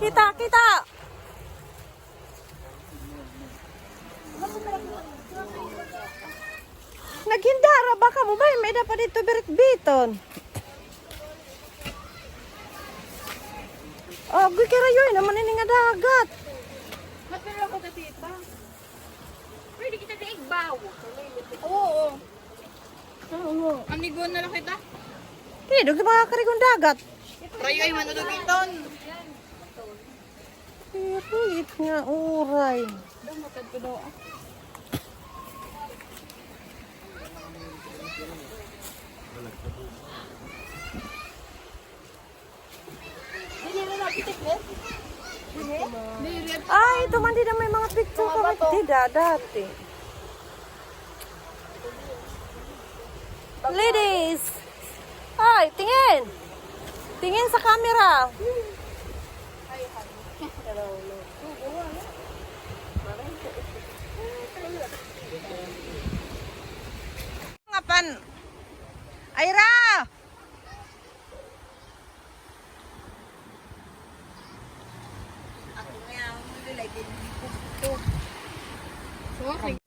Kita, kita! Naghindara baka mo ba? May dapat dito birit-biton. Oh, gue kira yun naman ini nga dagat. Matpero ako ka tita. Pwede kita na igbaw. Oo. Oo. Amigo na lang kita. Hindi, doon ka makakarigon dagat. Rayo ay manudugiton. Pirit nga, uray. Doon matad ko doon. Ay, ito man din na may mga picture ko. Tidak, dati. Ladies! Ay, tingin! Tingin sa camera. Ngapan? Aira! Okay.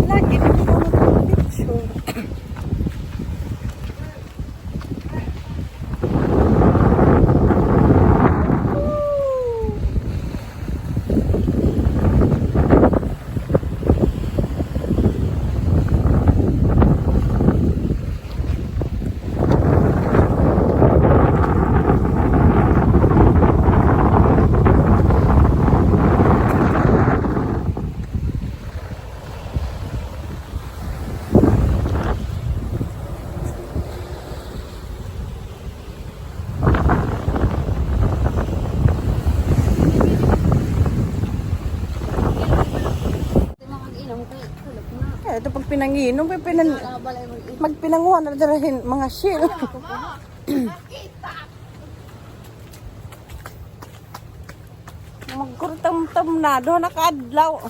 Lagi na ko mag-picture. Ito pag pinanginom, magpinanguhan na darahin mga shield. Magkurtam-tam na, doon nakaadlaw.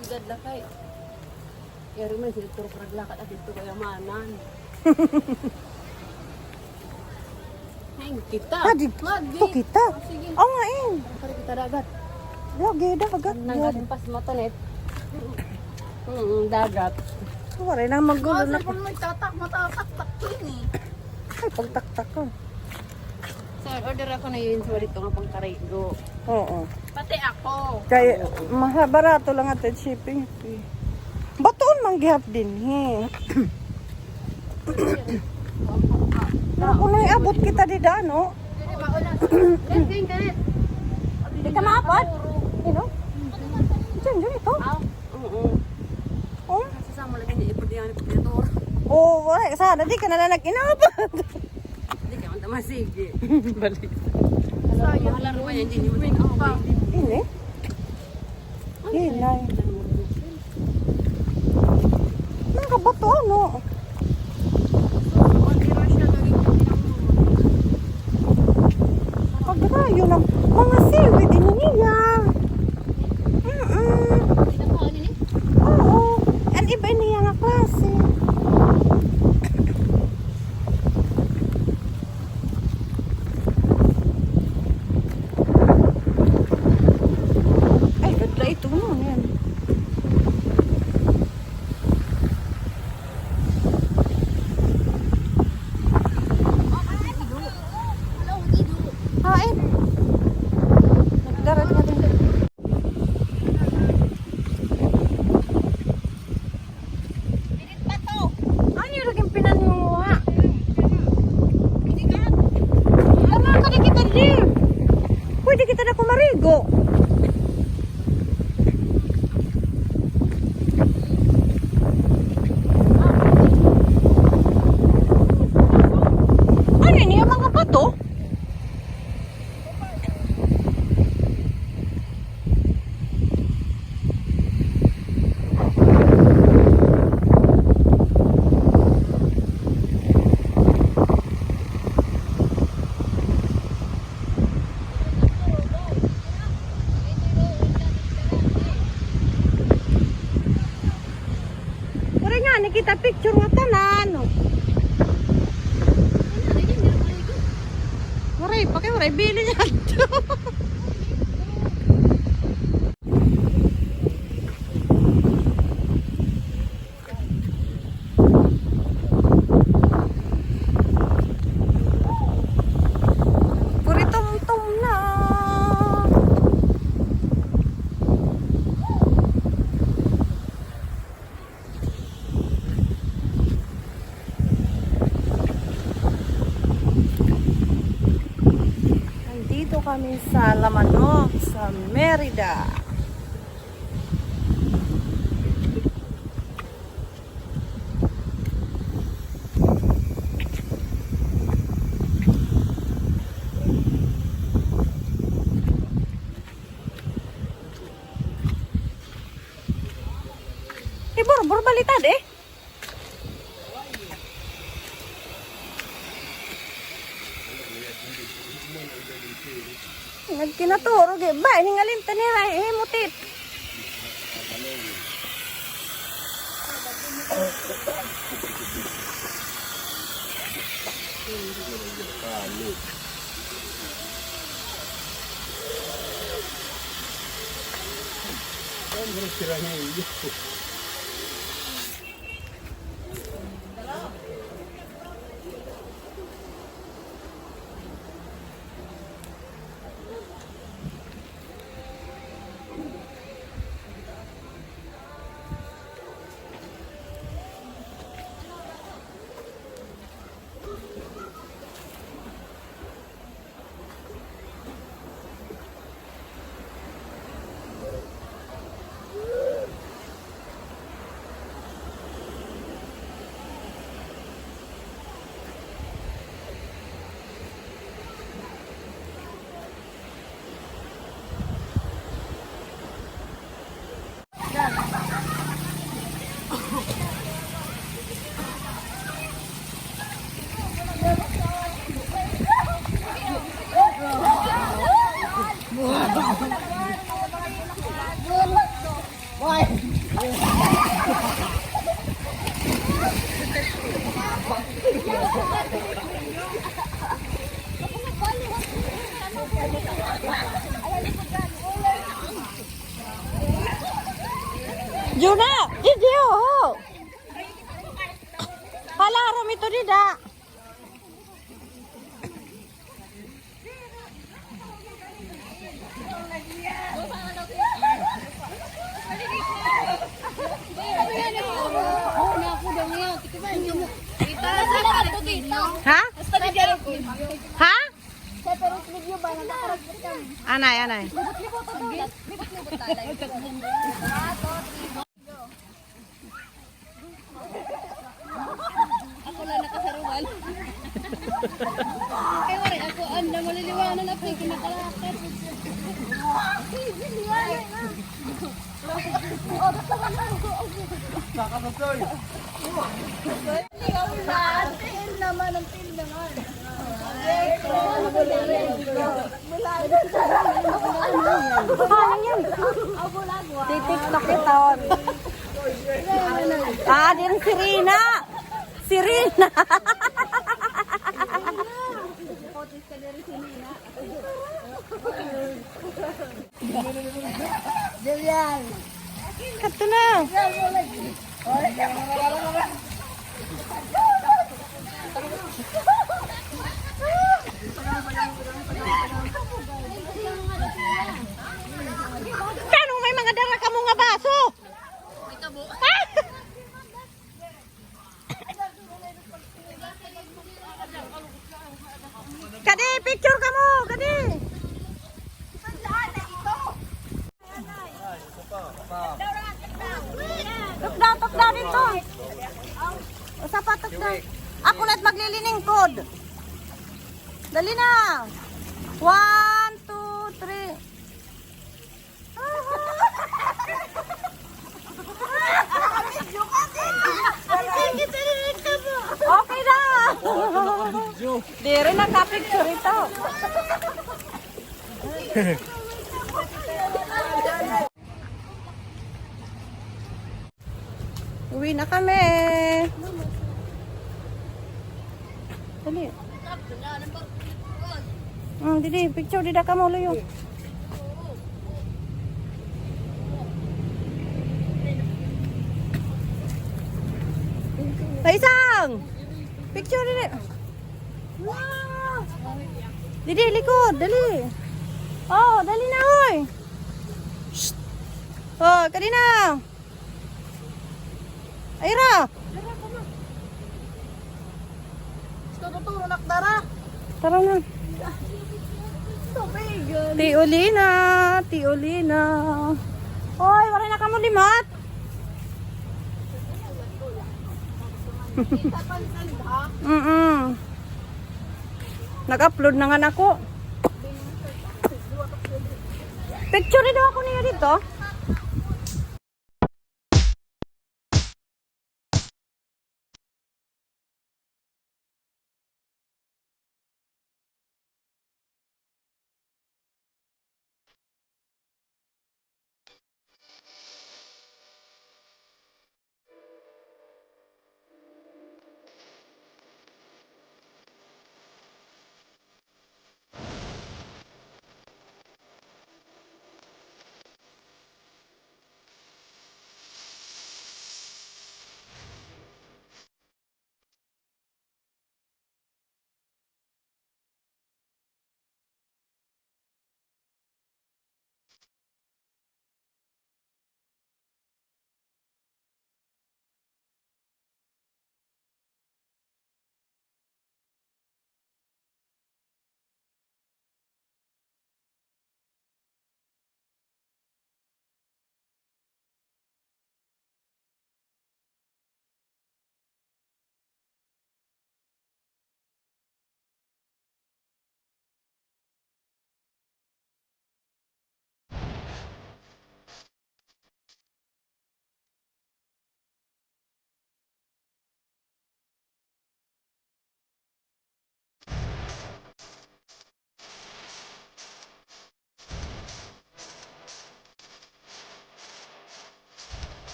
Sigad lang kay. Yari man sila turo praglakat at dito kayamanan. Hang kita. Dito kita. Sige. Oo nga eh. Pare kita dagat. Lagi dagat. Nanggaling pas matanet. Dagat. Wala na magulo na. Kung matatak-tak yun eh. Ay, pagtaktak ko. Sir, order ako na yun sa dito nga pangkarigo. Oo. Pati ako. Kaya, barato lang at shipping fee. Batoon manggihap din, he. Ako na iabot kita di dano. Dili mauna. Ganyan ganit. Di ka maapad? Ino? Diyan, ito. Oo. Oh? Sasama lagi ni ipodiyan ni Pagkator. Oh, wala. Sana di ka na inabot. Hindi ka man tamasigi. Balik. Sayang. Laro pa yan, hindi mo din ako. Ini? Hinay. Nakabato ano? Pagrayo ng mga siwi din niya. Oo. Ang iba niya nga klase. Ay, gadla ito mo yan. Hain. Nagdarat nga din. Ano yung laging pinanunguha? Tama ka na kita din. Pwede kita na kumarigo. Ano yun? Yung mga bato? kita picture wa tanan. Waray, pakai waray bili niya to. Puritom-tom na. Nandito kami sa Lamanok, sa Merida. Bor balita deh. Nagkinaturo ge ba ini ngalim tanira mutit. Juna, Jijo. Hala rom itu tidak. Hah? Hah? Anay, anay. Ako lang nakasaruan. Kaya wala ako anda maliliwanan ako yung kinakalakit. Nakakasoy. Til naman ang til naman. TikTok iton. Ah, din si Rina. Si Rina. Julian. Kato na. Kano may mga dara ka mo nga baso? Ha? Kadi, picture ka mo, kadi. Tukda dito. Usapa tukda. Ako na't maglilingkod. Dali na. 1, 2, 3. Okay na. Di rin nakapicture ito. Uwi na kami. Didi, picture dida ka mo luyo. Isang! Picture didi. Wow! Didi, likod, dali. Oh, dali na, hoy. Shh. Oh, kanina. Ayra. Tuturo nakdara. Tara na. Tubigan. Tiulina, tiulina. Hoy, wala na ka mo limat. Nag-upload na nga ako. Picture daw ako niya dito.